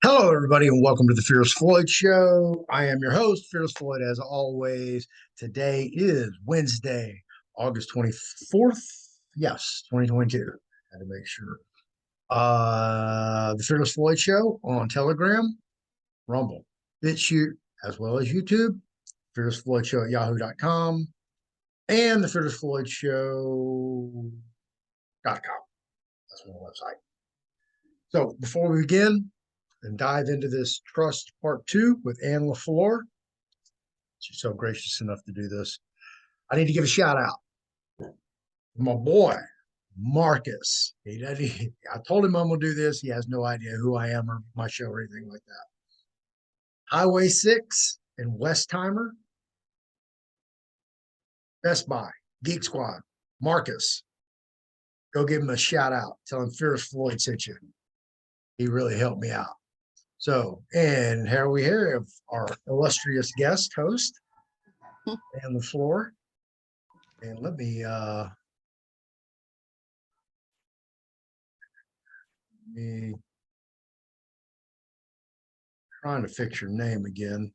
Hello, everybody, and welcome to the Fearless Floyd Show. I am your host, Fearless Floyd, as always. Today is Wednesday, August 24th. Yes, 2022. Had to make sure. The Fearless Floyd Show on Telegram, Rumble, BitChute, as well as YouTube, Fearless Floyd Show at yahoo.com, and the Fearless Floyd Show.com. That's my website. So before we begin, and dive into this trust part 2 with Ann LeFlore. She's so gracious enough to do this. I need to give a shout out. My boy, Marcus. I told him I'm going to do this. He has no idea who I am or my show or anything like that. Highway 6 in Westheimer. Best Buy, Geek Squad, Marcus. Go give him a shout out. Tell him Fearless Floyd sent you. He really helped me out. So, and here we have our illustrious guest host, Ann LeFlore. And let me trying to fix your name again.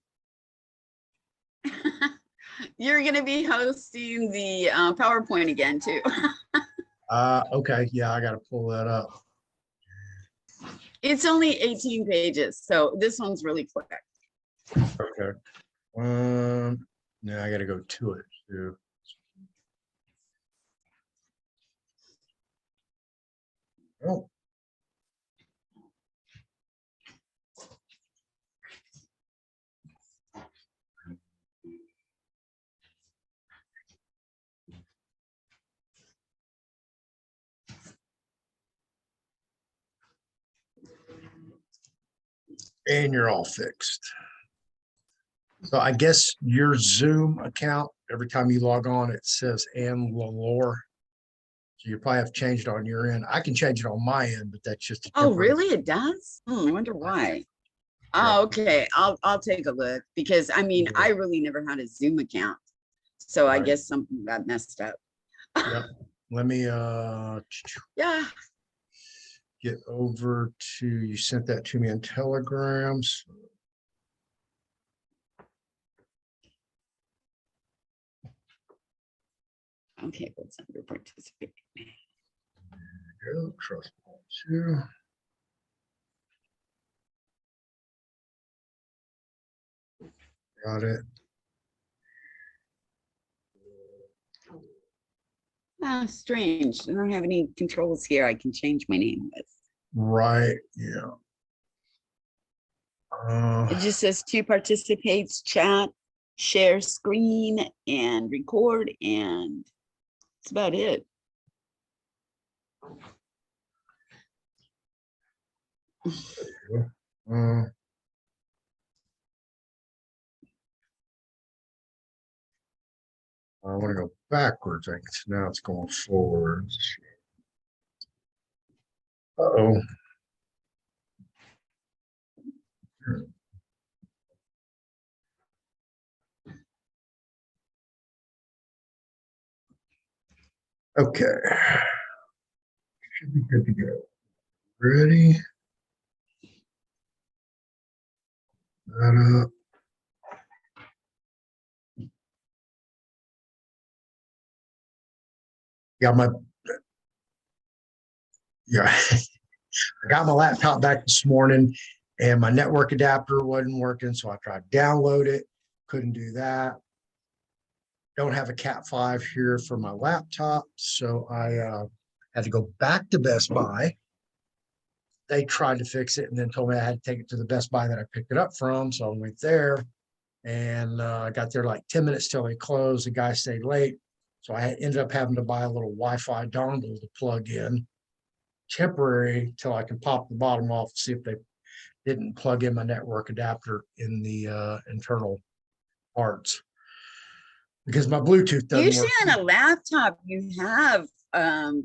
You're going to be hosting the PowerPoint again, too. Okay. Yeah, I got to pull that up. It's only 18 pages, so this one's really quick. Okay. Now I got to go to it too. Oh. And you're all fixed. So I guess your Zoom account, every time you log on, it says Ann LeFlore. So you probably have to change it on your end. I can change it on my end, but that's just a Oh, really? It does? I wonder why. Oh, okay. I'll take a look because I mean, I really never had a Zoom account. So I guess something got messed up. Yep. Let me yeah. Get over to, you sent that to me in telegrams. Okay, what's under participate? There you go, trust part 2. Got it. Strange. I don't have any controls here I can change my name with. Right, yeah. It just says to participate, chat, share screen, and record, and that's about it. I want to go backwards. I guess now it's going forwards. Uh-oh. Okay. Should be good to go. Ready? That up. I got my laptop back this morning and my network adapter wasn't working. So I tried to download it. Couldn't do that. Don't have a Cat 5 here for my laptop. So I had to go back to Best Buy. They tried to fix it and then told me I had to take it to the Best Buy that I picked it up from. So I went there and I got there like 10 minutes till they closed. The guy stayed late. So I ended up having to buy a little Wi-Fi dongle to plug in, temporary, till I can pop the bottom off and see if they didn't plug in my network adapter in the internal parts. Because my Bluetooth doesn't usually work. On a laptop, you have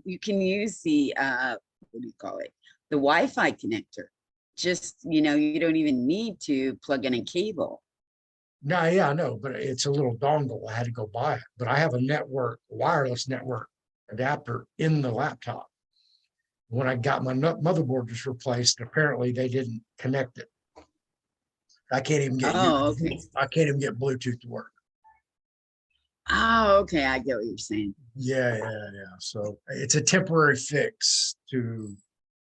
you can use the what do you call it? The Wi-Fi connector. Just, you don't even need to plug in a cable. No, yeah, I know, but it's a little dongle. I had to go buy it. But I have a wireless network adapter in the laptop. When I got my motherboard just replaced, apparently they didn't connect it I can't even get Oh, okay. I can't even get Bluetooth to work. Oh, okay. I get what you're saying. Yeah. So it's a temporary fix to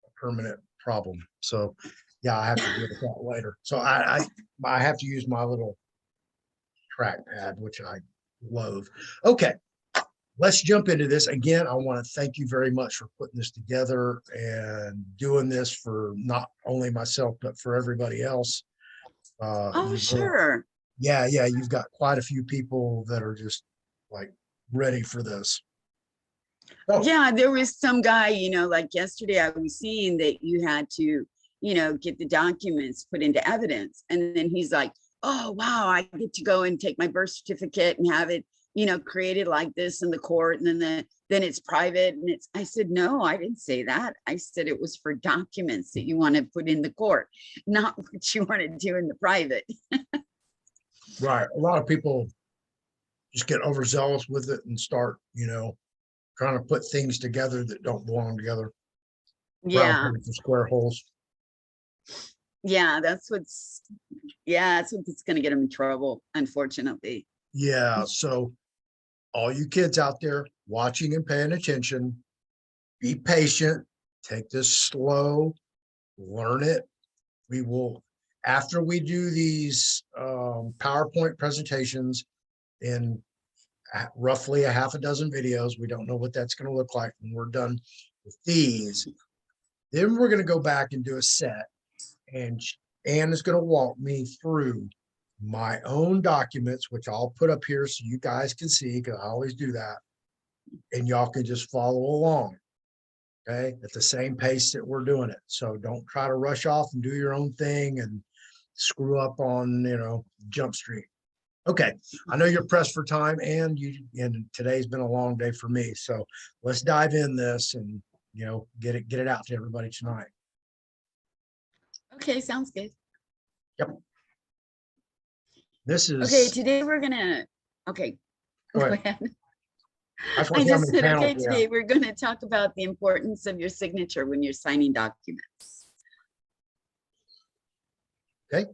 a permanent problem. So yeah, I have to deal with that later. So I have to use my little trackpad, which I loathe. Okay, let's jump into this. Again, I want to thank you very much for putting this together and doing this for not only myself, but for everybody else. Oh, You've really, sure. yeah, you've got quite a few people that are just like ready for this. Oh, Yeah, there was some guy, like yesterday I was seeing that you had to, get the documents put into evidence. And then he's like, oh, wow, I get to go and take my birth certificate and have it, created like this in the court. And then it's private. And I said, no, I didn't say that. I said it was for documents that you want to put in the court, not what you want to do in the private. right. A lot of people just get overzealous with it and start, trying to put things together that don't belong together. Round Yeah. holes and square holes. Yeah, that's what's going to get him in trouble, unfortunately. Yeah. So all you kids out there watching and paying attention, be patient, take this slow, learn it. We will, after we do these PowerPoint presentations in roughly a half a dozen videos, we don't know what that's going to look like when we're done with these. Then we're going to go back and do a set, and Ann is going to walk me through my own documents, which I'll put up here so you guys can see, because I always do that. And y'all can just follow along, okay, at the same pace that we're doing it. So don't try to rush off and do your own thing and screw up on, Jump Street. Okay, I know you're pressed for time, and today's been a long day for me. So let's dive in this and get it out to everybody tonight. Okay, sounds good. Yep. This is okay. Today we're gonna. Okay, go go ahead. ahead. I I just said, okay, yeah. today we're going to talk about the importance of your signature when you're signing documents. Okay,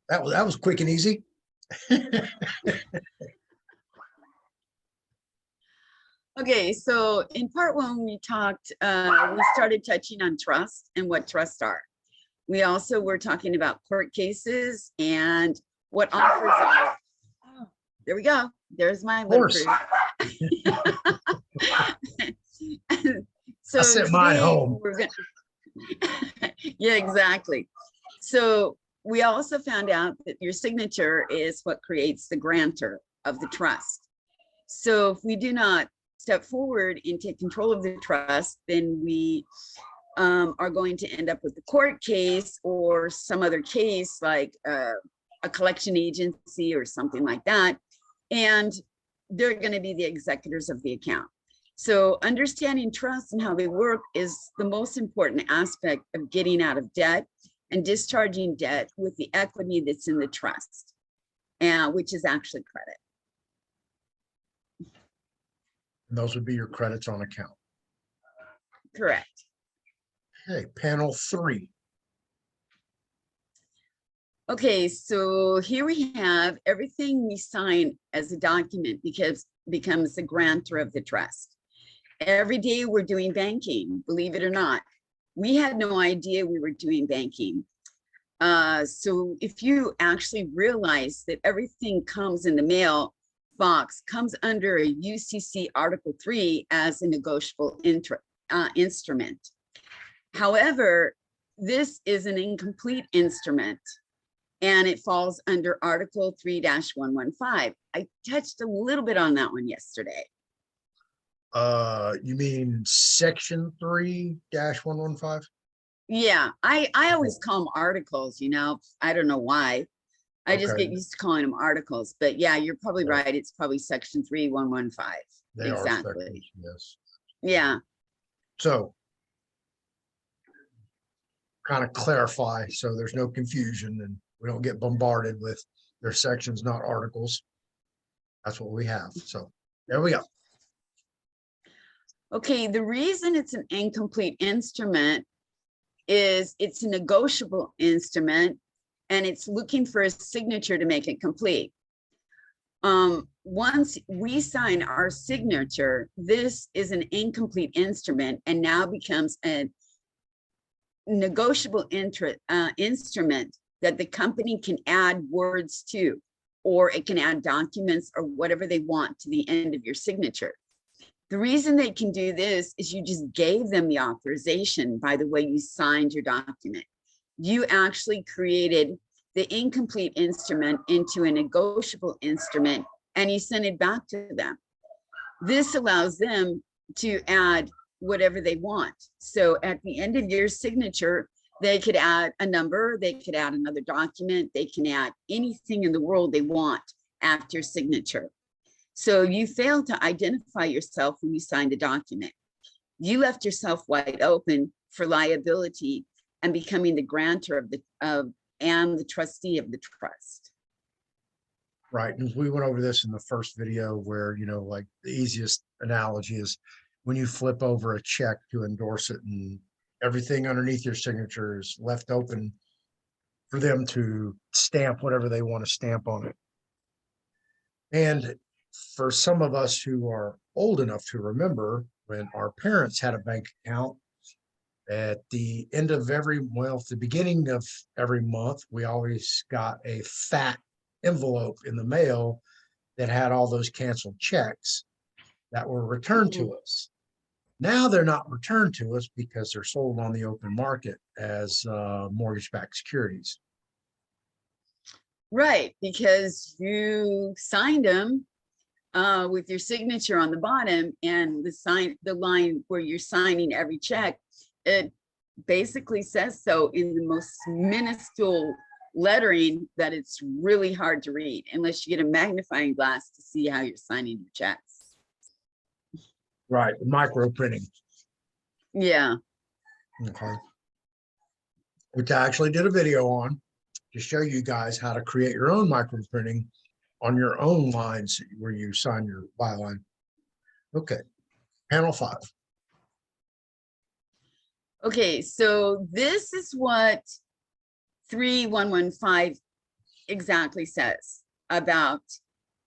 that was quick and easy. Okay, so in part one, we started touching on trust and what trusts are. We also were talking about court cases and what offers are. Oh, there we go. There's my little proof. So I sent mine home. we're gonna yeah, exactly. So we also found out that your signature is what creates the grantor of the trust. So if we do not step forward and take control of the trust, then we are going to end up with a court case or some other case like a collection agency or something like that. And they're going to be the executors of the account. So understanding trust and how they work is the most important aspect of getting out of debt and discharging debt with the equity that's in the trust, which is actually credit. And those would be your credits on account. Correct. Okay, panel 3. Okay, so here we have everything we sign as a document becomes the grantor of the trust. Every day we're doing banking, believe it or not. We had no idea we were doing banking. So if you actually realize that everything comes in the mail box comes under a UCC Article 3 as a negotiable instrument. However, this is an incomplete instrument and it falls under Article 3-115. I touched a little bit on that one yesterday. You mean Section 3-115? Yeah, I always call them articles, I don't know why. I just get used to calling them articles, but yeah, you're probably right. It's probably Section 3-115. They exactly. Are sections, yes. Yeah. So kind of clarify so there's no confusion and we don't get bombarded with their sections, not articles. That's what we have. So there we go. Okay, the reason it's an incomplete instrument is it's a negotiable instrument and it's looking for a signature to make it complete. Once we sign our signature, this is an incomplete instrument and now becomes a negotiable instrument that the company can add words to, or it can add documents or whatever they want to the end of your signature. The reason they can do this is you just gave them the authorization by the way you signed your document. You actually created the incomplete instrument into a negotiable instrument and you send it back to them. This allows them to add whatever they want. So at the end of your signature, they could add a number, they could add another document, they can add anything in the world they want after signature. So you failed to identify yourself when you signed a document. You left yourself wide open for liability and becoming the grantor and the trustee of the trust. Right. And we went over this in the first video where, like the easiest analogy is when you flip over a check to endorse it and everything underneath your signature is left open for them to stamp whatever they want to stamp on it. And for some of us who are old enough to remember when our parents had a bank account, at the end of at the beginning of every month, we always got a fat envelope in the mail that had all those canceled checks that were returned to us. Now they're not returned to us because they're sold on the open market as mortgage-backed securities. Right, because you signed them with your signature on the bottom, and the line where you're signing every check, it basically says so in the most minuscule lettering that it's really hard to read unless you get a magnifying glass to see how you're signing your checks. Right, micro printing. Yeah. Okay. Which I actually did a video on to show you guys how to create your own micro printing on your own lines where you sign your byline. Okay, panel 5. Okay, so this is what 3115 exactly says about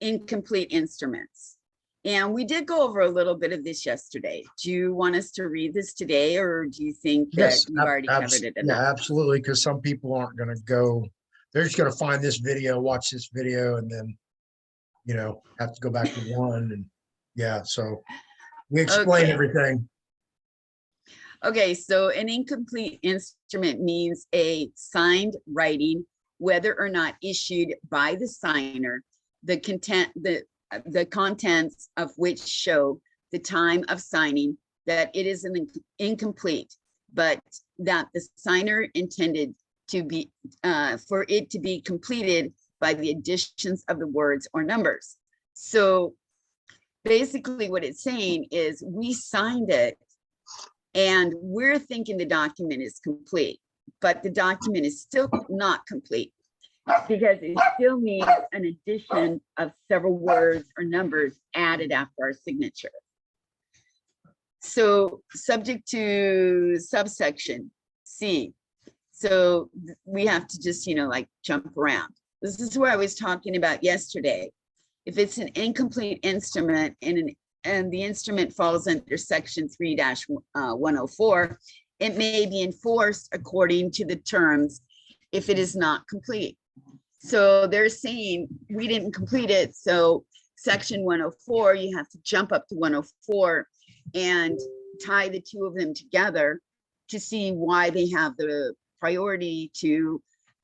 incomplete instruments. And we did go over a little bit of this yesterday. Do you want us to read this today, or do you think that Yes, we've already covered it enough? Yeah, absolutely, because some people aren't going to go, they're just going to find this video, watch this video, and then, have to go back to one. And yeah, so we explain everything. Okay, so an incomplete instrument means a signed writing, whether or not issued by the signer, the contents of which show the time of signing that it is an incomplete, but that the signer intended to be for it to be completed by the additions of the words or numbers. So basically what it's saying is we signed it and we're thinking the document is complete, but the document is still not complete because it still needs an addition of several words or numbers added after our signature. So subject to subsection C. So we have to just, like jump around. This is where I was talking about yesterday. If it's an incomplete instrument and the instrument falls under section 3-104, it may be enforced according to the terms if it is not complete. So they're saying we didn't complete it. So section 104, you have to jump up to 104 and tie the two of them together to see why they have the priority to,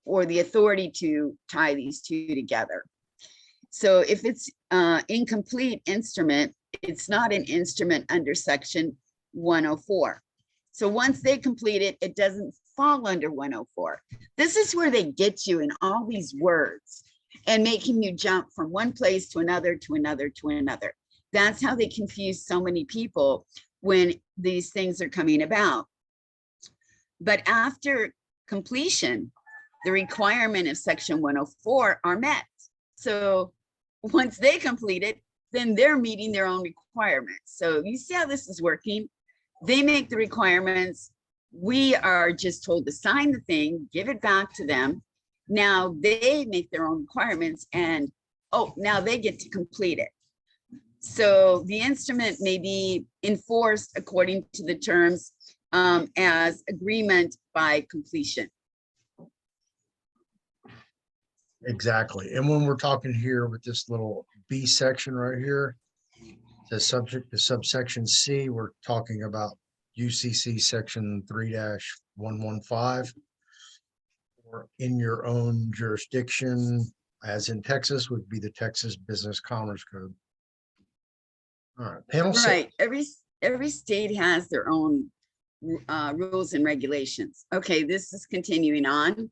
or the authority to tie these two together. So if it's incomplete instrument, it's not an instrument under section 104. So once they complete it, it doesn't fall under 104. This is where they get you in all these words and making you jump from one place to another, to another, to another. That's how they confuse so many people when these things are coming about. But after completion, the requirement of section 104 are met. So once they complete it, then they're meeting their own requirements. So you see how this is working? They make the requirements. We are just told to sign the thing, give it back to them. Now they make their own requirements and, oh, now they get to complete it. So the instrument may be enforced according to the terms as agreement by completion. Exactly. And when we're talking here with this little B section right here, the subject to subsection C, we're talking about UCC section 3-115, or in your own jurisdiction, as in Texas, would be the Texas Business Commerce Code. All right, panel six. Right. Every state has their own rules and regulations. Okay, this is continuing on.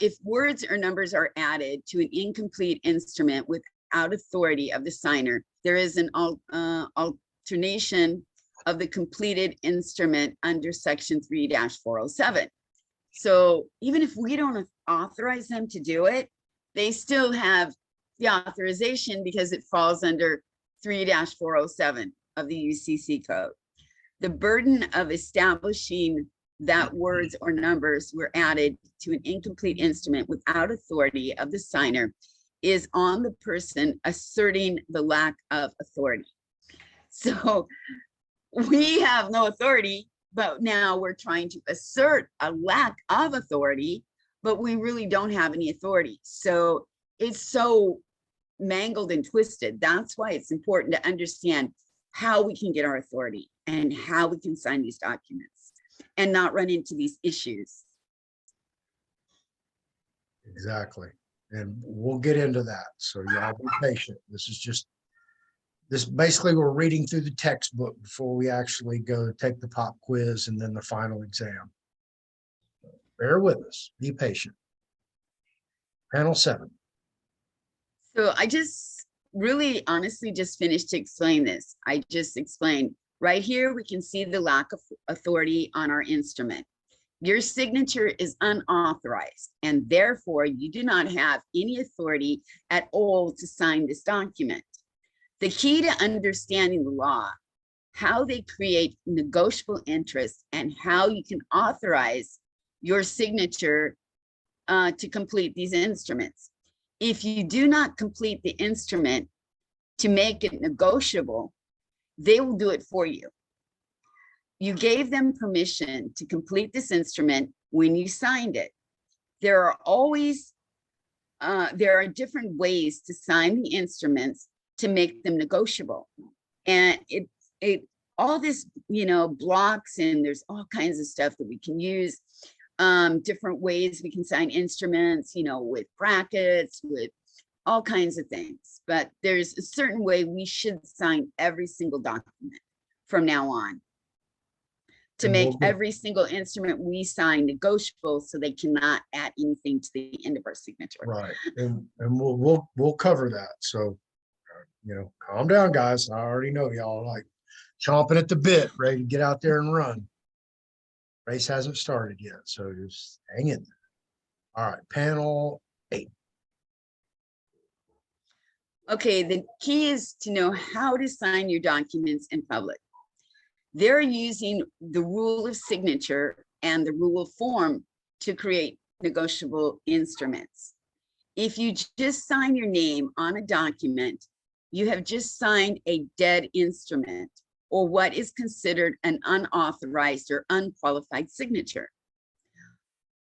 If words or numbers are added to an incomplete instrument without authority of the signer, there is an alternation of the completed instrument under section 3-407. So even if we don't authorize them to do it, they still have the authorization because it falls under 3-407 of the UCC code. The burden of establishing that words or numbers were added to an incomplete instrument without authority of the signer is on the person asserting the lack of authority. So we have no authority, but now we're trying to assert a lack of authority, but we really don't have any authority. So it's so mangled and twisted. That's why it's important to understand how we can get our authority and how we can sign these documents and not run into these issues. Exactly. And we'll get into that. So y'all be patient. This basically we're reading through the textbook before we actually go take the pop quiz and then the final exam. Bear with us. Be patient. Panel 7. So I just really honestly just finished to explain this. I just explained right here, we can see the lack of authority on our instrument. Your signature is unauthorized and therefore you do not have any authority at all to sign this document. The key to understanding the law, how they create negotiable interest and how you can authorize your signature to complete these instruments. If you do not complete the instrument to make it negotiable, they will do it for you. You gave them permission to complete this instrument when you signed it. There are always, there are different ways to sign the instruments to make them negotiable. And all this, blocks, and there's all kinds of stuff that we can use. Different ways we can sign instruments, with brackets, with all kinds of things. But there's a certain way we should sign every single document from now on to make every single instrument we sign negotiable, so they cannot add anything to the end of our signature. Right, and we'll cover that. So, calm down, guys. I already know y'all are like chomping at the bit, ready to get out there and run. Race hasn't started yet, so just hang in there. All right, panel 8. Okay, the key is to know how to sign your documents in public. They're using the rule of signature and the rule of form to create negotiable instruments. If you just sign your name on a document, you have just signed a dead instrument, or what is considered an unauthorized or unqualified signature.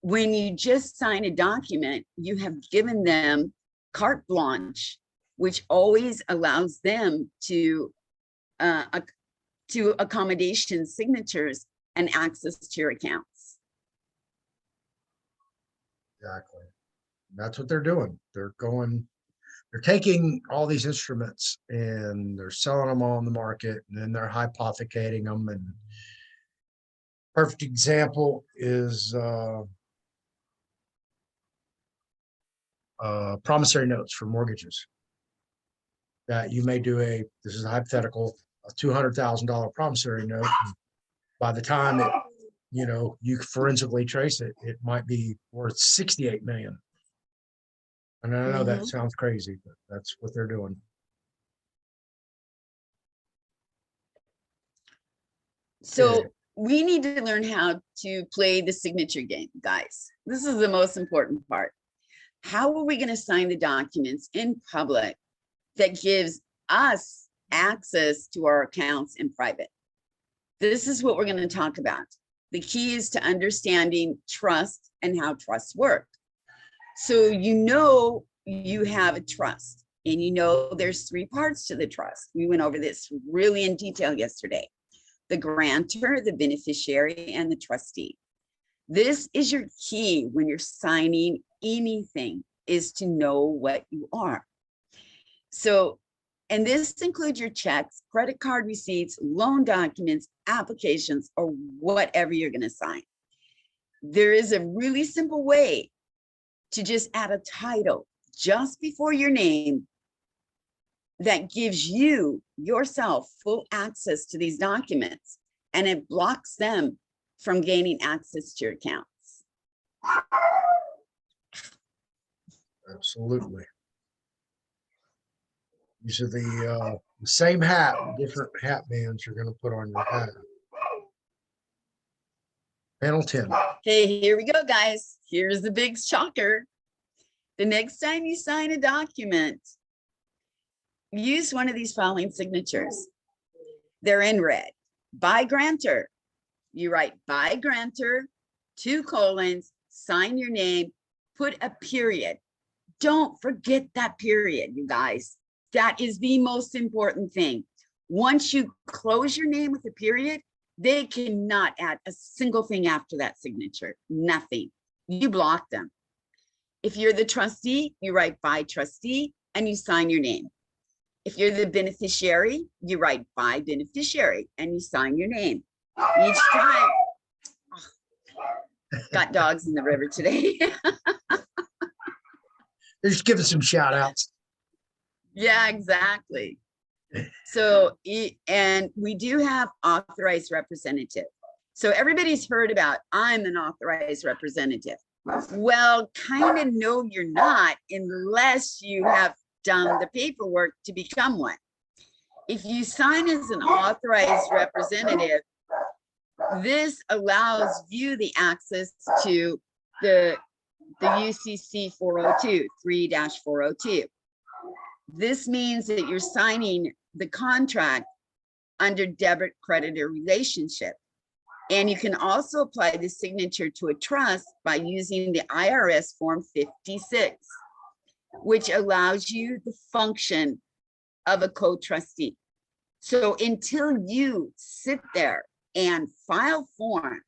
When you just sign a document, you have given them carte blanche, which always allows them to accommodation signatures and access to your accounts. Exactly. That's what they're doing. They're taking all these instruments and they're selling them on the market, and then they're hypothecating them. And perfect example is promissory notes for mortgages. That you may do this is a hypothetical, a $200,000 promissory note. By the time you forensically trace it, it might be worth 68 million. And I know that sounds crazy, but that's what they're doing. So we need to learn how to play the signature game, guys. This is the most important part. how are we going to sign the documents in public that gives us access to our accounts in private? This is what we're going to talk about. The key is to understanding trust and how trusts work. So you have a trust, and there's 3 parts to the trust. We went over this really in detail yesterday. The grantor, the beneficiary, and the trustee. This is your key when you're signing anything, is to know what you are. So, and this includes your checks, credit card receipts, loan documents, applications, or whatever you're going to sign. There is a really simple way to just add a title just before your name that gives you yourself full access to these documents, and it blocks them from gaining access to your accounts. Absolutely. These are the same hat, different hat bands you're going to put on your hat. Panel 10. Okay, here we go, guys. Here's the big shocker. The next time you sign a document, use one of these following signatures. They're in red. By grantor. You write by grantor, 2 colons, sign your name, put a period. Don't forget that period, you guys. That is the most important thing. Once you close your name with a period, they cannot add a single thing after that signature. Nothing. You block them. If you're the trustee, you write by trustee and you sign your name. If you're the beneficiary, you write by beneficiary and you sign your name. Each time, got dogs in the river today. They're just giving some shout outs. Yeah, exactly. So, and we do have authorized representative. So everybody's heard about, I'm an authorized representative. Well, kind of no, you're not, unless you have done the paperwork to become one. If you sign as an authorized representative, this allows you the access to the UCC 402, 3-402. This means that you're signing the contract under debit creditor relationship. And you can also apply the signature to a trust by using the IRS Form 56, which allows you the function of a co-trustee. So until you sit there and file forms,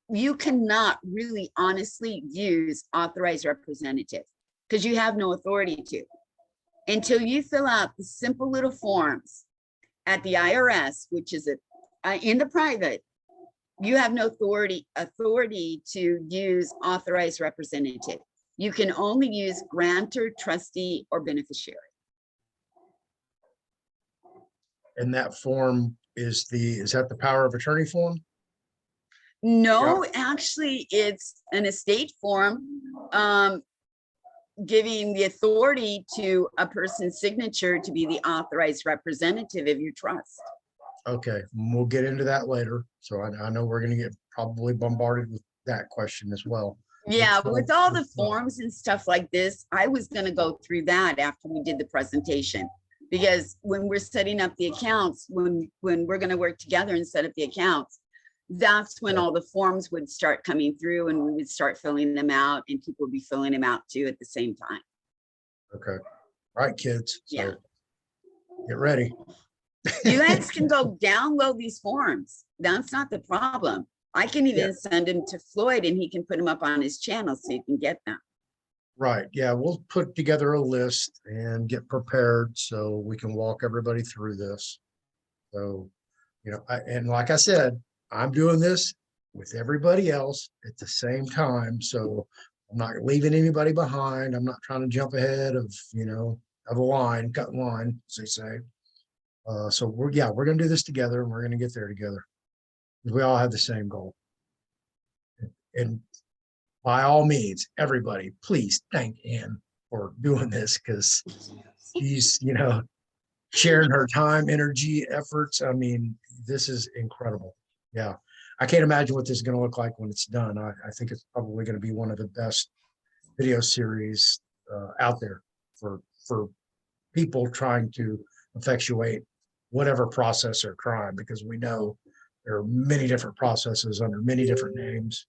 you cannot really honestly use authorized representative because you have no authority to. Until you fill out the simple little forms at the IRS, which is in the private, you have no authority to use authorized representative. You can only use grantor, trustee, or beneficiary. And that form is that the power of attorney form? No, actually, it's an estate form giving the authority to a person's signature to be the authorized representative of your trust. Okay, we'll get into that later. So I know we're going to get probably bombarded with that question as well. Yeah, with all the forms and stuff like this, I was going to go through that after we did the presentation, because when we're setting up the accounts, when we're going to work together and set up the accounts, that's when all the forms would start coming through and we would start filling them out, and people would be filling them out too at the same time. Okay. All right, kids. So Yeah. get ready. You guys can go download these forms. That's not the problem. I can even send them to Floyd and he can put them up on his channel so you can get them. Right. Yeah. We'll put together a list and get prepared so we can walk everybody through this. So, and like I said, I'm doing this with everybody else at the same time. So I'm not leaving anybody behind. I'm not trying to jump ahead of a line, cut line, as they say. So we're going to do this together and we're going to get there together. We all have the same goal. And by all means, everybody, please thank Ann for doing this, because she's, sharing her time, energy, efforts. I mean, this is incredible. Yeah. I can't imagine what this is going to look like when it's done. I think it's probably going to be one of the best video series out there for people trying to effectuate whatever process or crime, because we know there are many different processes under many different names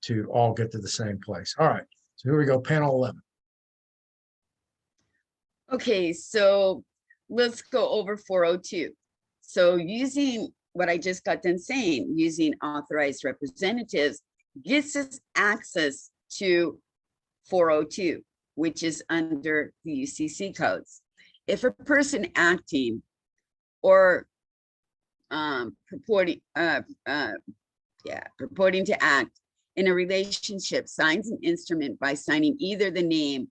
to all get to the same place. All right, so here we go, panel 11. Okay, so let's go over 402. So using what I just got done saying, using authorized representatives gets us access to 402, which is under the UCC codes. If a person acting or purporting to act in a relationship signs an instrument by signing either the name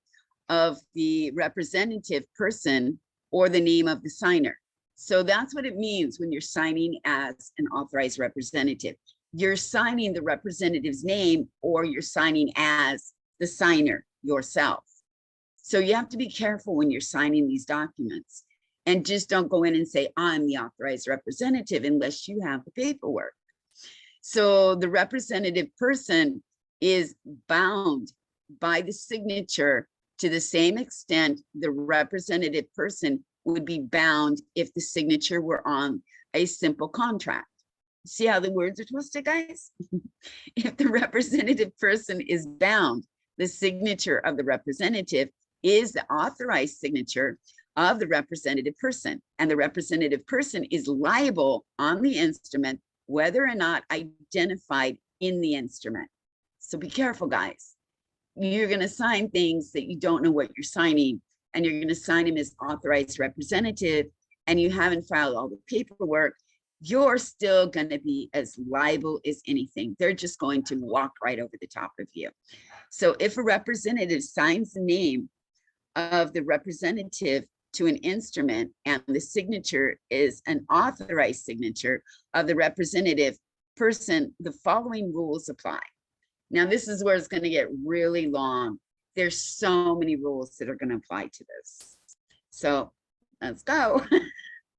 of the representative person or the name of the signer. So that's what it means when you're signing as an authorized representative. You're signing the representative's name, or you're signing as the signer yourself. So you have to be careful when you're signing these documents, and just don't go in and say, I'm the authorized representative, unless you have the paperwork. So the representative person is bound by the signature to the same extent the representative person would be bound if the signature were on a simple contract. See how the words are twisted, guys? If the representative person is bound, the signature of the representative is the authorized signature of the representative person, and the representative person is liable on the instrument, whether or not identified in the instrument. So be careful, guys. You're going to sign things that you don't know what you're signing, and you're going to sign them as authorized representative, and you haven't filed all the paperwork. You're still going to be as liable as anything. They're just going to walk right over the top of you. So if a representative signs the name of the representative to an instrument and the signature is an authorized signature of the representative person, the following rules apply. Now, this is where it's going to get really long. There's so many rules that are going to apply to this. So let's go.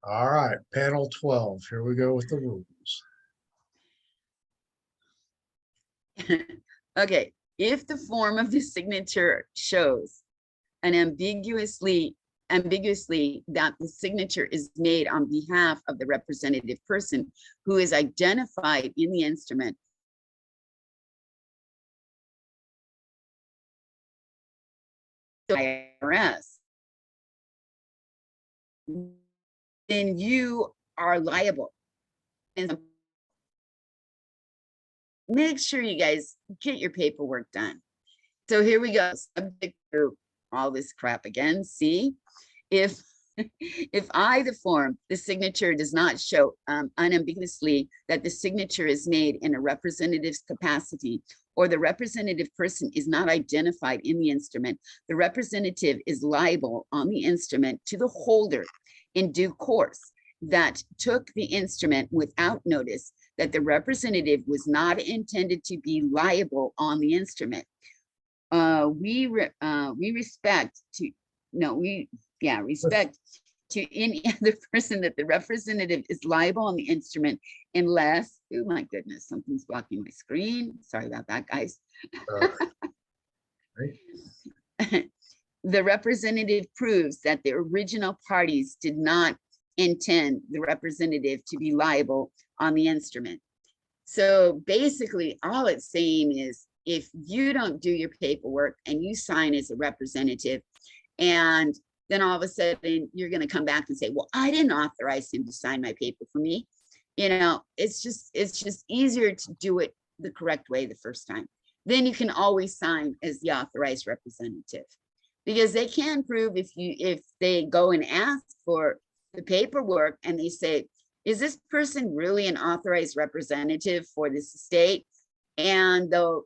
All right, panel 12. Here we go with the rules. Okay, if the form of the signature shows an ambiguously that the signature is made on behalf of the representative person who is identified in the instrument, IRS, then you are liable. And make sure you guys get your paperwork done. So here we go, subject to all this crap again. See, if I, the form, the signature does not show unambiguously that the signature is made in a representative's capacity, or the representative person is not identified in the instrument, the representative is liable on the instrument to the holder in due course that took the instrument without notice that the representative was not intended to be liable on the instrument. Respect to any other person that the representative is liable on the instrument unless, oh my goodness, something's blocking my screen. Sorry about that, guys. The representative proves that the original parties did not intend the representative to be liable on the instrument. So basically, all it's saying is, if you don't do your paperwork and you sign as a representative, and then all of a sudden you're going to come back and say, well, I didn't authorize him to sign my paper for me. You know, it's just easier to do it the correct way the first time. Then you can always sign as the authorized representative, because they can prove, if they go and ask for the paperwork and they say, is this person really an authorized representative for this estate? And they'll,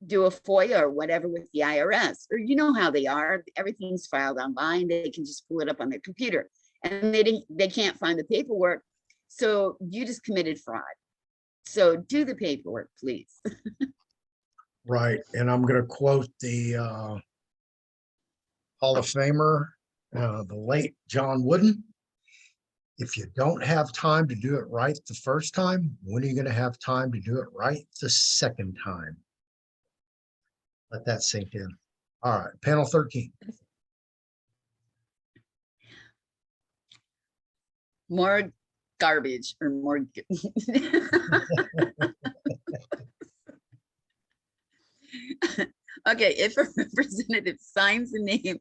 do a FOIA or whatever with the IRS, or you know how they are, everything's filed online, they can just pull it up on their computer, and they can't find the paperwork. So you just committed fraud. So do the paperwork, please. Right, and I'm going to quote the Hall of Famer, the late John Wooden. If you don't have time to do it right the first time, when are you going to have time to do it right the second time? Let that sink in. All right, panel 13. More garbage or more. Okay, if a representative signs the name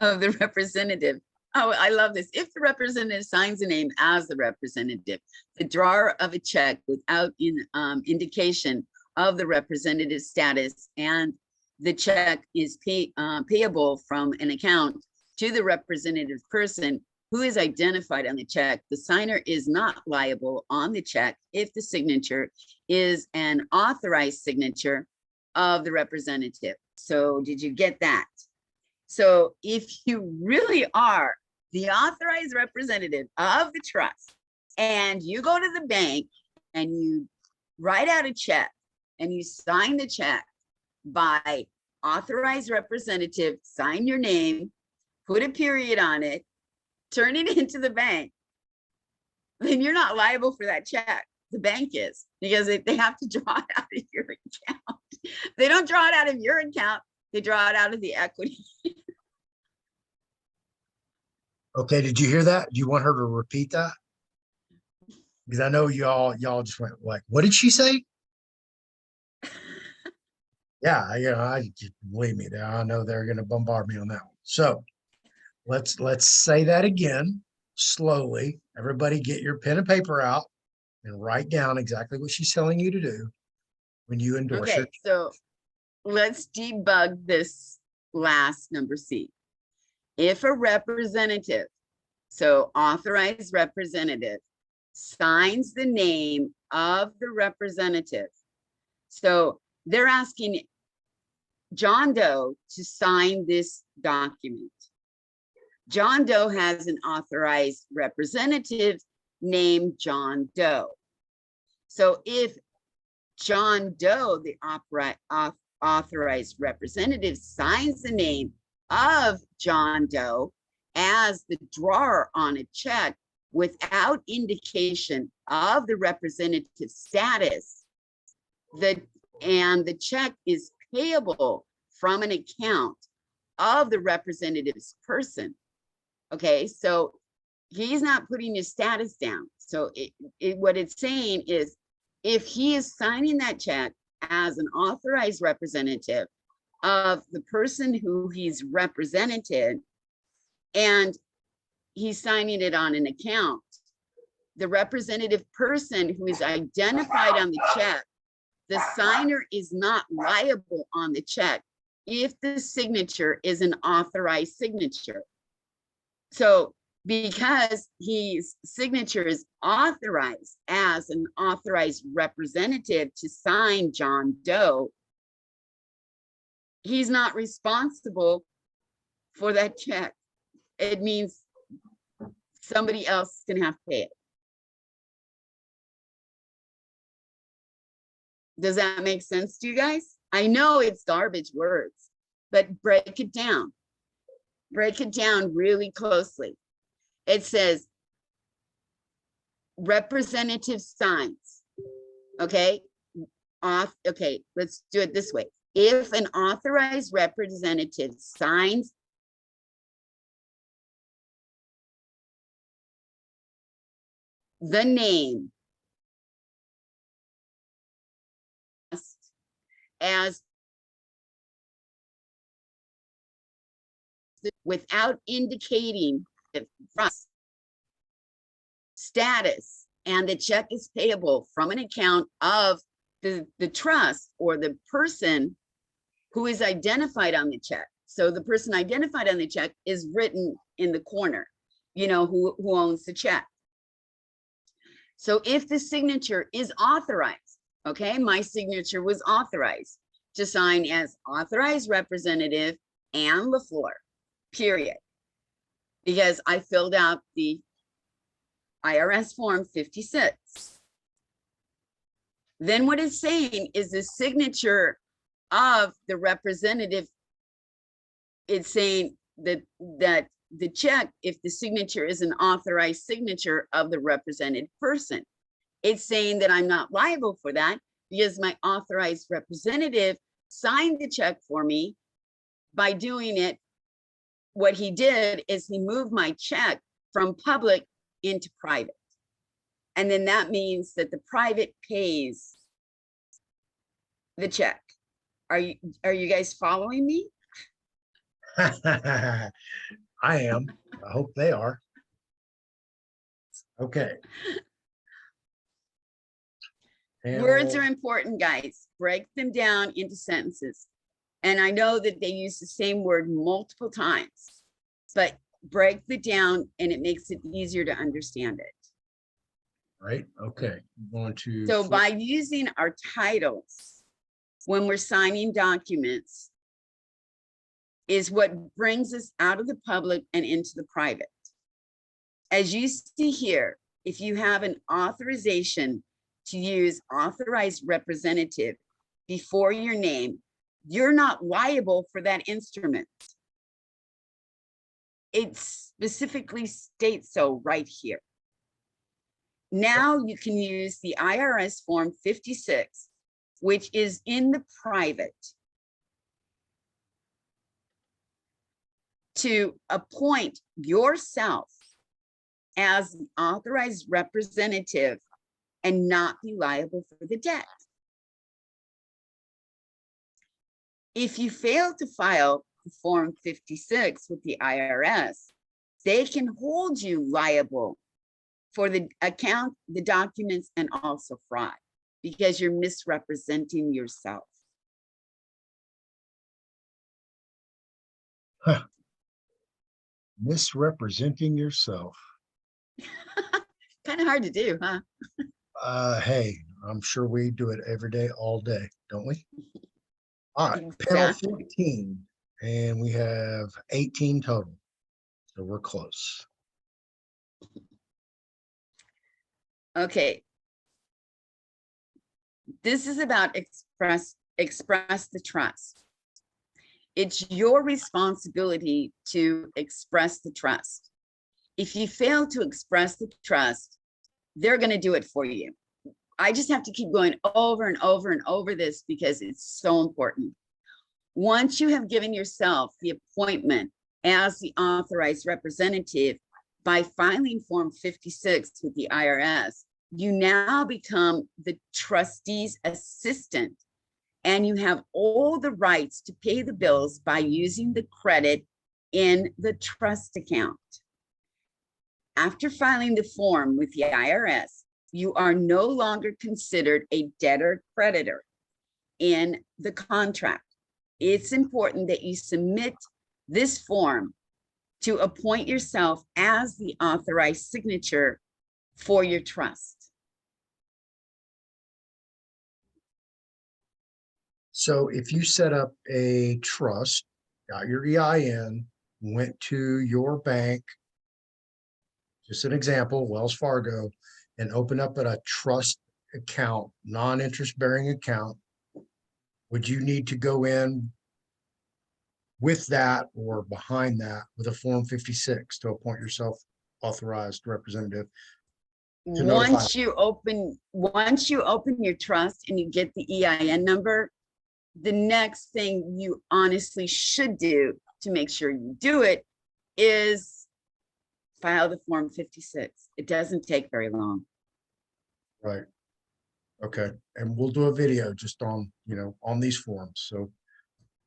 of the representative, oh, I love this. If the representative signs the name as the representative, the drawer of a check without indication of the representative status, and the check is payable from an account to the representative person who is identified on the check, the signer is not liable on the check if the signature is an authorized signature of the representative. So did you get that? So if you really are the authorized representative of the trust and you go to the bank and you write out a check and you sign the check by authorized representative, sign your name, put a period on it, turn it into the bank, then you're not liable for that check. The bank is, because they have to draw it out of your account. They don't draw it out of your account, they draw it out of the equity. Okay, did you hear that? Do you want her to repeat that? Because I know y'all just went like, what did she say? Yeah, I believe me there. I know they're gonna bombard me on that one. So let's say that again slowly. Everybody get your pen and paper out and write down exactly what she's telling you to do when you endorse Okay, it. so let's debug this last number C. If a representative, so authorized representative, signs the name of the representative. So they're asking John Doe to sign this document. John Doe has an authorized representative named John Doe. So if John Doe, the authorized representative, signs the name of John Doe as the drawer on a check without indication of the representative status, and the check is payable from an account of the representative's person. Okay, so he's not putting his status down. So what it's saying is, if he is signing that check as an authorized representative of the person who he's represented, and he's signing it on an account, the representative person who is identified on the check, the signer is not liable on the check if the signature is an authorized signature. So because his signature is authorized as an authorized representative to sign John Doe, he's not responsible for that check. It means somebody else can have to pay it. Does that make sense to you guys? I know it's garbage words, but break it down. Break it down really closely. It says representative signs. Okay. Okay, let's do it this way. If an authorized representative signs the name as without indicating the trust status, and the check is payable from an account of the trust or the person who is identified on the check. So the person identified on the check is written in the corner, you know, who owns the check. So if the signature is authorized, okay, my signature was authorized to sign as authorized representative Ann LeFlore, period. Because I filled out the IRS form 56. Then what it's saying is the signature of the representative, it's saying that the check, if the signature is an authorized signature of the represented person, it's saying that I'm not liable for that because my authorized representative signed the check for me. By doing it, what he did is he moved my check from public into private. And then that means that the private pays the check. Are you guys following me? I am. I hope they are. Okay. Words are important, guys. Break them down into sentences. And I know that they use the same word multiple times, but break it down and it makes it easier to understand it. Right. Okay. I'm going to. So by using our titles when we're signing documents is what brings us out of the public and into the private. As you see here, if you have an authorization to use authorized representative before your name, you're not liable for that instrument. It specifically states so right here. Now you can use the IRS Form 56, which is in the private, to appoint yourself as the authorized representative and not be liable for the debt. If you fail to file the Form 56 with the IRS, they can hold you liable for the account, the documents, and also fraud because you're misrepresenting yourself. Huh. Misrepresenting yourself. Kind of hard to do, huh? Hey, I'm sure we do it every day, all day, don't we? All right, panel Exactly. 14, and we have 18 total. So we're close. Okay. This is about express the trust. It's your responsibility to express the trust. If you fail to express the trust, they're going to do it for you. I just have to keep going over and over and over this because it's so important. Once you have given yourself the appointment as the authorized representative by filing Form 56 with the IRS, you now become the trustee's assistant and you have all the rights to pay the bills by using the credit in the trust account. After filing the form with the IRS, you are no longer considered a debtor creditor in the contract. It's important that you submit this form to appoint yourself as the authorized signature for your trust. So if you set up a trust, got your EIN, went to your bank, just an example, Wells Fargo, and opened up a trust account, non-interest bearing account, would you need to go in with that or behind that with a Form 56 to appoint yourself authorized representative? Once you open your trust and you get the EIN number, the next thing you honestly should do to make sure you do it is file the Form 56. It doesn't take very long. Right. Okay. And we'll do a video just on, on these forms. So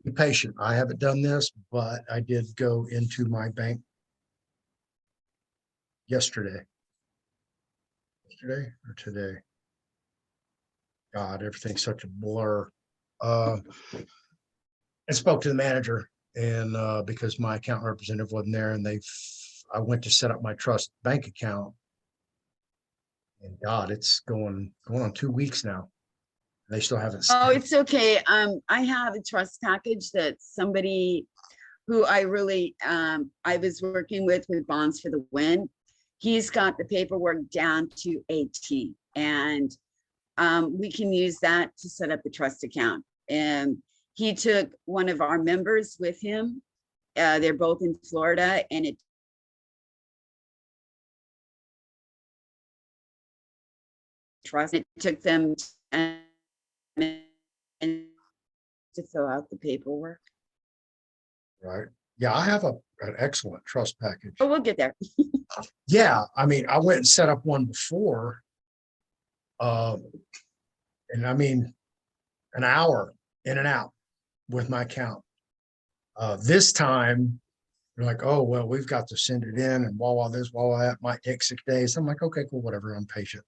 be patient. I haven't done this, but I did go into my bank yesterday or today. God, everything's such a blur. I spoke to the manager and because my account representative wasn't there and I went to set up my trust bank account. And God, it's going on 2 weeks now. They still haven't. Oh, it's okay. I have a trust package that somebody who I really, I was working with Bonds for the Win. He's got the paperwork down to a T, and we can use that to set up the trust account. And he took one of our members with him. They're both in Florida, and it took them 10 minutes to fill out the paperwork. Right. Yeah, I have an excellent trust package. But we'll get there. Yeah, I mean, I went and set up one before. And I mean, an hour in and out with my account. This time, they're like, oh, well, we've got to send it in and while this, while that might take 6 days. I'm like, okay, cool, whatever. I'm patient.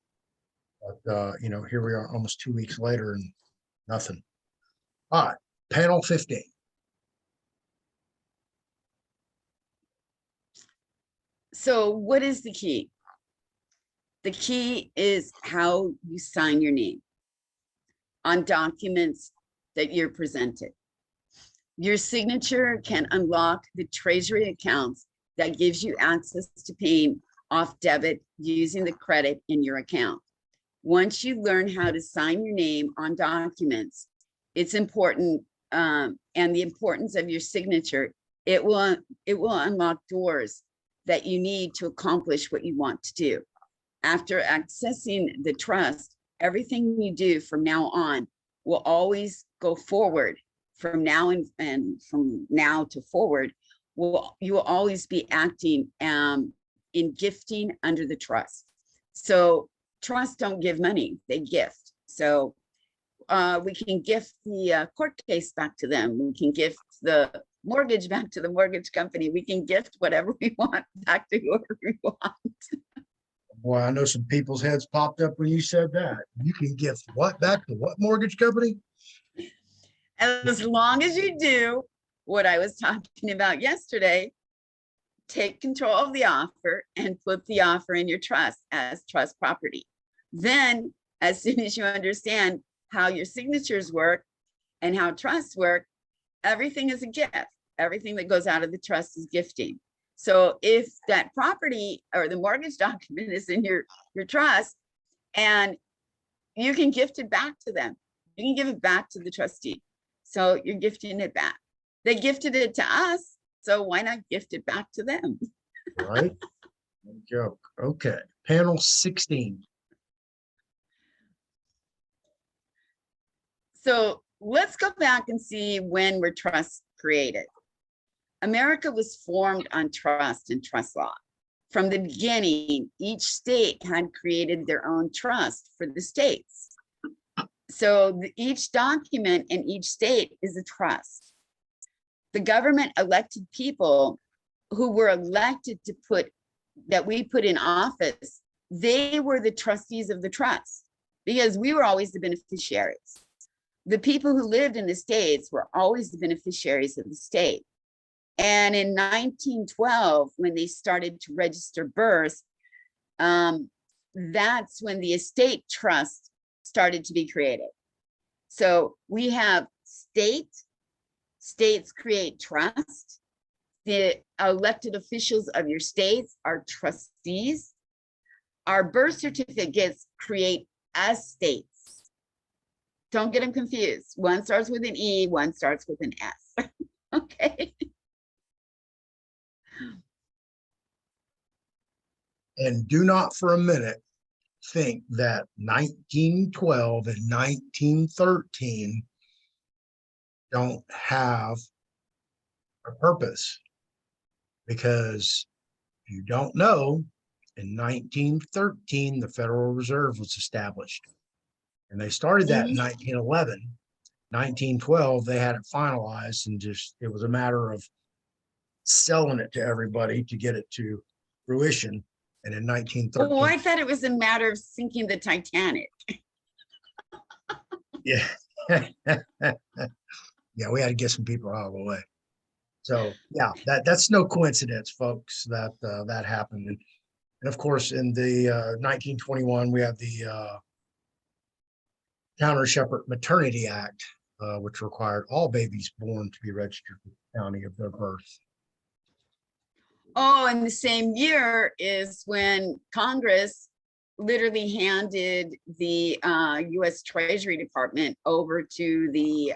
But, you know, here we are almost 2 weeks later and nothing. All right, panel 15. So what is the key? The key is how you sign your name on documents that you're presented. Your signature can unlock the treasury accounts that gives you access to paying off debit using the credit in your account. Once you learn how to sign your name on documents, it's important, and the importance of your signature, it will unlock doors that you need to accomplish what you want to do. After accessing the trust, everything you do from now on will always go forward. From now and from now to forward, you will always be acting in gifting under the trust. So trusts don't give money, they gift. So we can gift the court case back to them. We can gift the mortgage back to the mortgage company. We can gift whatever we want back to whoever we want. Boy, I know some people's heads popped up when you said that. You can gift what back to what mortgage company? As long as you do what I was talking about yesterday, take control of the offer and put the offer in your trust as trust property. Then, as soon as you understand how your signatures work and how trusts work, everything is a gift. Everything that goes out of the trust is gifting. So if that property or the mortgage document is in your trust, and you can gift it back to them, you can give it back to the trustee. So you're gifting it back. They gifted it to us, so why not gift it back to them? Right. No joke. Okay. Panel 16. So let's go back and see when were trusts created. America was formed on trust and trust law. From the beginning, each state had created their own trust for the states. So each document in each state is a trust. The government elected people who were elected to we put in office. They were the trustees of the trust because we were always the beneficiaries. The people who lived in the states were always the beneficiaries of the state. And in 1912, when they started to register births, that's when the estate trust started to be created. So we have states create trust. The elected officials of your states are trustees. Our birth certificates create estates. Don't get them confused. One starts with an E, one starts with an S. Okay. And do not for a minute think that 1912 and 1913 don't have a purpose. Because if you don't know, in 1913, the Federal Reserve was established. And they started that in 1911. 1912, they had it finalized, and just it was a matter of selling it to everybody to get it to fruition. And in 1913, oh, I thought it was a matter of sinking the Titanic. yeah, yeah, we had to get some people out of the way. So yeah, that's no coincidence, folks, that that happened. And of course, in the 1921, we have the Counter Shepherd Maternity Act, which required all babies born to be registered with the county of their birth. Oh, and the same year is when Congress literally handed the U.S. Treasury Department over to the,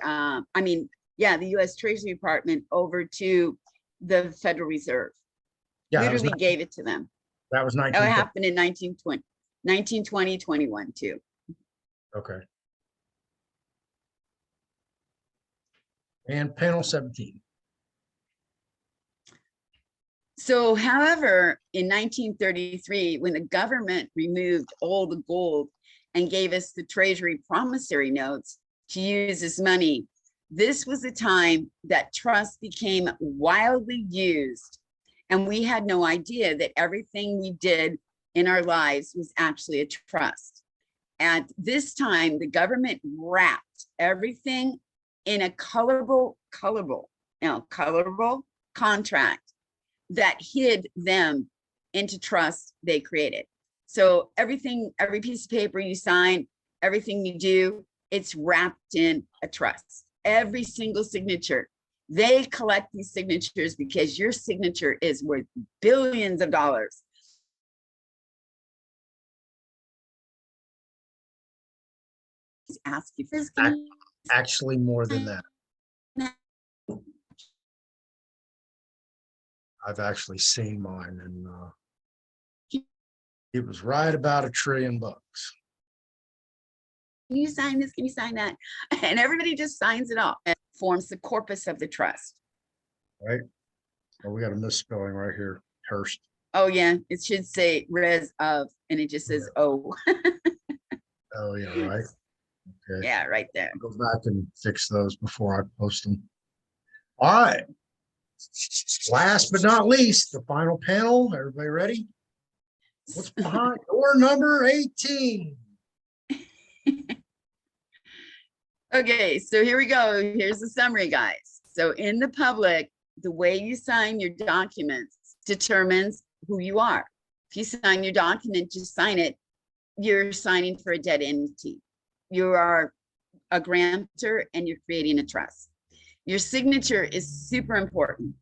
the U.S. Treasury Department over to the Federal Reserve. Yeah, literally gave it to them. That was 19. That happened in 1920, 21 too. Okay. And panel 17. So, however, in 1933, when the government removed all the gold and gave us the Treasury promissory notes to use as money, this was the time that trust became wildly used. And we had no idea that everything we did in our lives was actually a trust. At this time, the government wrapped everything in a colorable contract that hid them into trust they created. So everything, every piece of paper you sign, everything you do, it's wrapped in a trust. Every single signature. They collect these signatures because your signature is worth billions of dollars. Ask you for Actually, more than that. I've actually seen mine, and it was right about $1 trillion. Can you sign this? Can you sign that? And everybody just signs it off and forms the corpus of the trust. Right? Oh, we got a misspelling right here. Hurst. Oh yeah, it should say res of, and it just says O. Oh yeah, right. Okay. Yeah, right there. I'll go back and fix those before I post them. All right. Last but not least, the final panel. Everybody ready? What's behind door number 18? Okay, so here we go. Here's the summary, guys. So in the public, the way you sign your documents determines who you are. If you sign your document, just sign it, you're signing for a dead entity. You are a grantor and you're creating a trust. Your signature is super important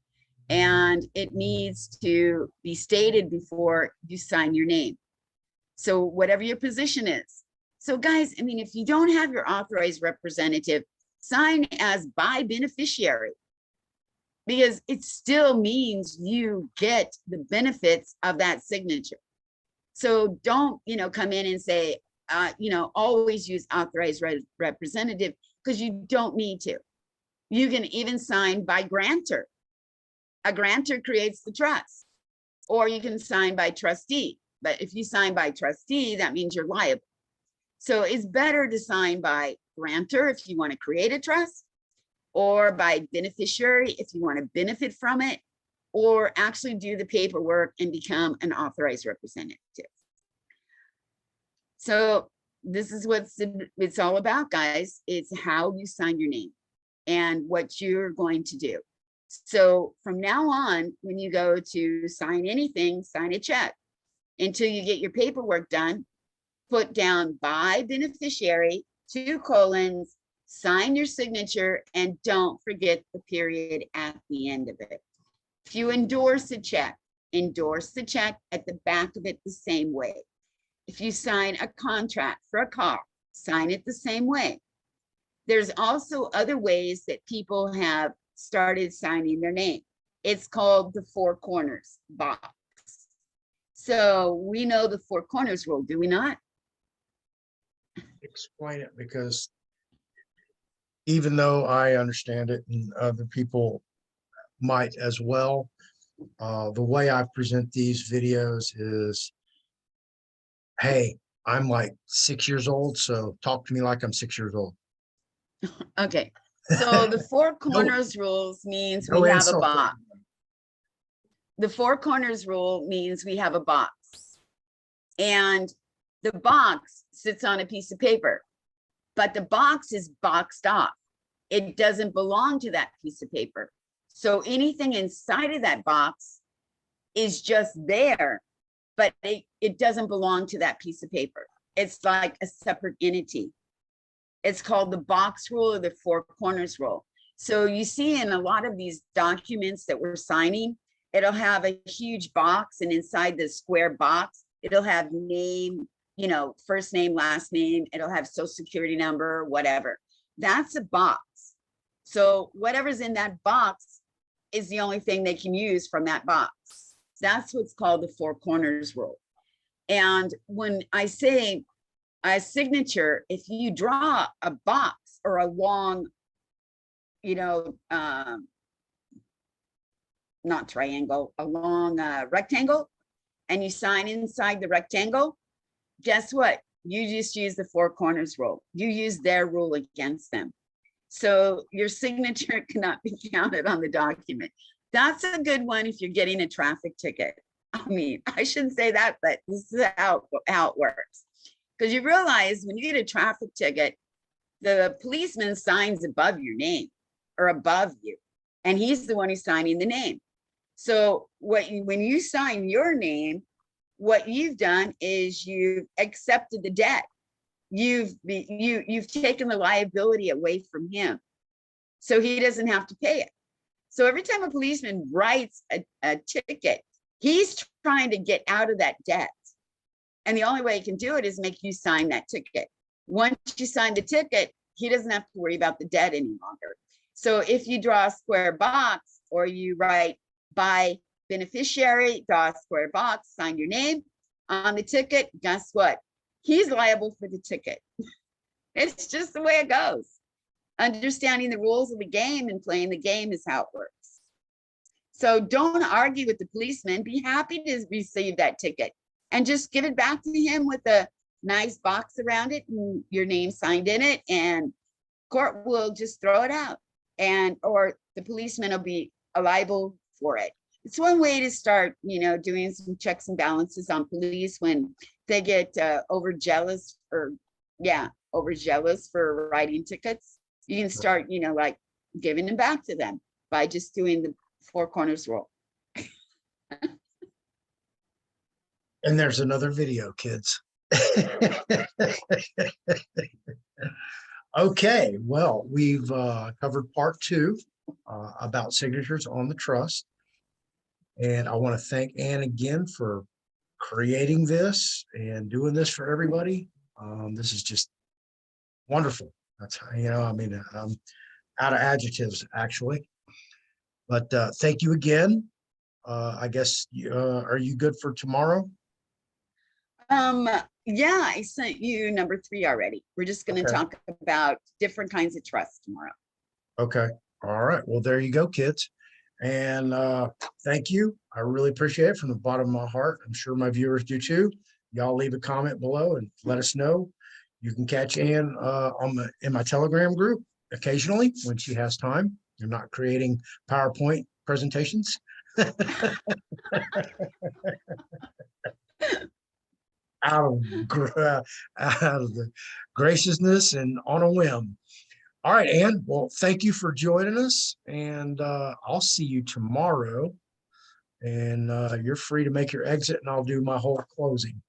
and it needs to be stated before you sign your name. So whatever your position is. So guys, I mean, if you don't have your authorized representative, sign as by beneficiary, because it still means you get the benefits of that signature. So don't, come in and say, always use authorized representative, because you don't need to. You can even sign by grantor. A grantor creates the trust, or you can sign by trustee. But if you sign by trustee, that means you're liable. So it's better to sign by grantor if you want to create a trust, or by beneficiary if you want to benefit from it, or actually do the paperwork and become an authorized representative. So this is what it's all about, guys. It's how you sign your name and what you're going to do. So from now on, when you go to sign anything, sign a check. Until you get your paperwork done, put down by beneficiary, 2 colons, sign your signature, and don't forget the period at the end of it. If you endorse a check, endorse the check at the back of it the same way. If you sign a contract for a car, sign it the same way. There's also other ways that people have started signing their name. It's called the 4 corners box. So we know the 4 corners rule, do we not? Explain it, because even though I understand it and other people might as well, the way I present these videos is, hey, I'm like 6 years old, so talk to me like I'm 6 years old. Okay, so the 4 corners rules means we have a box. The 4 corners rule means we have a box, and the box sits on a piece of paper, but the box is boxed off. It doesn't belong to that piece of paper. So anything inside of that box is just there, but it doesn't belong to that piece of paper. It's like a separate entity. It's called the box rule or the 4 corners rule. So you see in a lot of these documents that we're signing, it'll have a huge box, and inside the square box, it'll have name, first name, last name, it'll have social security number, whatever. That's a box. So whatever's in that box is the only thing they can use from that box. That's what's called the 4 corners rule. And when I say a signature, if you draw a box or a long you know, not triangle, a long rectangle, and you sign inside the rectangle, guess what? You just use the four corners rule. You use their rule against them. So your signature cannot be counted on the document. That's a good one if you're getting a traffic ticket. I mean, I shouldn't say that, but this is how it works. Because you realize when you get a traffic ticket, the policeman signs above your name or above you, and he's the one who's signing the name. So when you sign your name, what you've done is you've accepted the debt. You've taken the liability away from him, so he doesn't have to pay it. So every time a policeman writes a ticket, he's trying to get out of that debt. And the only way he can do it is make you sign that ticket. Once you sign the ticket, he doesn't have to worry about the debt any longer. So if you draw a square box or you write by beneficiary, draw a square box, sign your name on the ticket, guess what? He's liable for the ticket. It's just the way it goes. Understanding the rules of the game and playing the game is how it works. So don't argue with the policeman. Be happy to receive that ticket and just give it back to him with a nice box around it and your name signed in it, and court will just throw it out, and or the policeman will be liable for it. It's one way to start, doing some checks and balances on police when they get overzealous for writing tickets. You can start, like giving them back to them by just doing the four corners rule. And there's another video, kids. Okay, well, we've covered part 2 about signatures on the trust. And I want to thank Ann again for creating this and doing this for everybody. This is just wonderful. That's how, I'm out of adjectives, actually. But thank you again. I guess, are you good for tomorrow? Yeah, I sent you number 3 already. We're just going to talk about different kinds of trust tomorrow. Okay. All right. Well, there you go, kids. And thank you. I really appreciate it from the bottom of my heart. I'm sure my viewers do too. Y'all leave a comment below and let us know. You can catch Ann in my Telegram group occasionally when she has time. You're not creating PowerPoint presentations. out of the graciousness and on a whim. All right, Ann. Well, thank you for joining us, and I'll see you tomorrow. And you're free to make your exit, and I'll do my whole closing.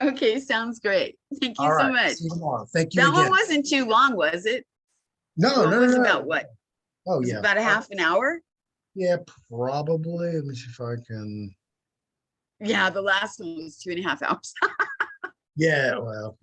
Okay, sounds great. Thank you so much. See you tomorrow. Thank you that again. One wasn't too long, was it? No, it was about what? Oh, was yeah. About a half an hour? Yeah, probably. Let me see if I can. Yeah, the last one was 2.5 hours. Yeah, well,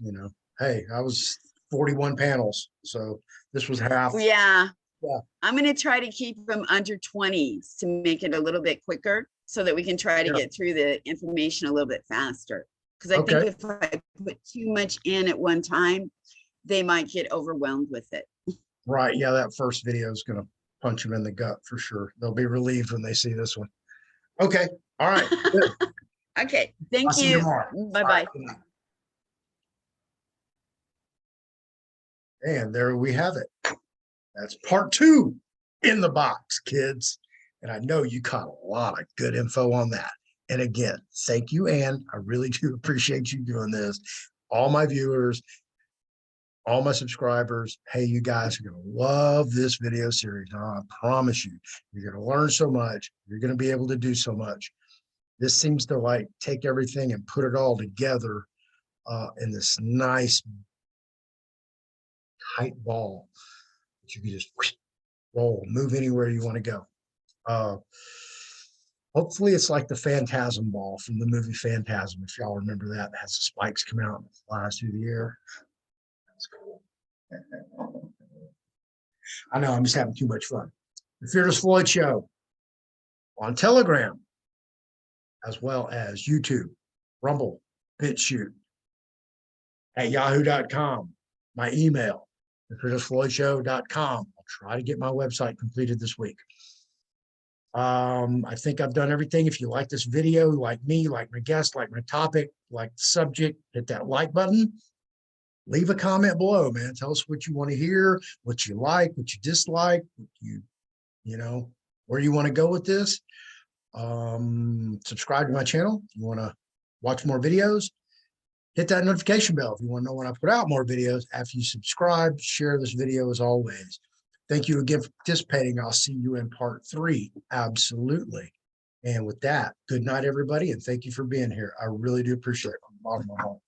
hey, I was 41 panels, so this was half. Yeah. Yeah. I'm going to try to keep them under 20s to make it a little bit quicker so that we can try to get through the information a little bit faster. Because I think if I put too much in at one time, they might get overwhelmed with it. Right. Yeah, that first video is going to punch them in the gut for sure. They'll be relieved when they see this one. Okay. All right. Good. Okay. Thank you. See you tomorrow. Bye-bye. Right. And there we have it. That's part 2 in the box, kids. And I know you caught a lot of good info on that. And again, thank you, Ann. I really do appreciate you doing this. All my viewers, all my subscribers, hey, you guys are going to love this video series. I promise you, you're going to learn so much. You're going to be able to do so much. This seems to like take everything and put it all together in this nice tight ball that you can just roll, move anywhere you want to go. Hopefully it's like the Phantasm ball from the movie Phantasm. If y'all remember that, it has the spikes come out and flies through the air. That's cool. I know I'm just having too much fun. The Fearless Floyd Show on Telegram, as well as YouTube, Rumble, BitChute, at yahoo.com, my email, TheFearlessFloydShow.com. I'll try to get my website completed this week. I think I've done everything. If you like this video, like me, like my guest, like my topic, like the subject, hit that like button. Leave a comment below, man. Tell us what you want to hear, what you like, what you dislike, what you know, where you want to go with this. Subscribe to my channel if you want to watch more videos. Hit that notification bell if you want to know when I put out more videos. After you subscribe, share this video as always. Thank you again for participating. I'll see you in part 3. Absolutely. And with that, good night, everybody. And thank you for being here. I really do appreciate it from the bottom of my heart.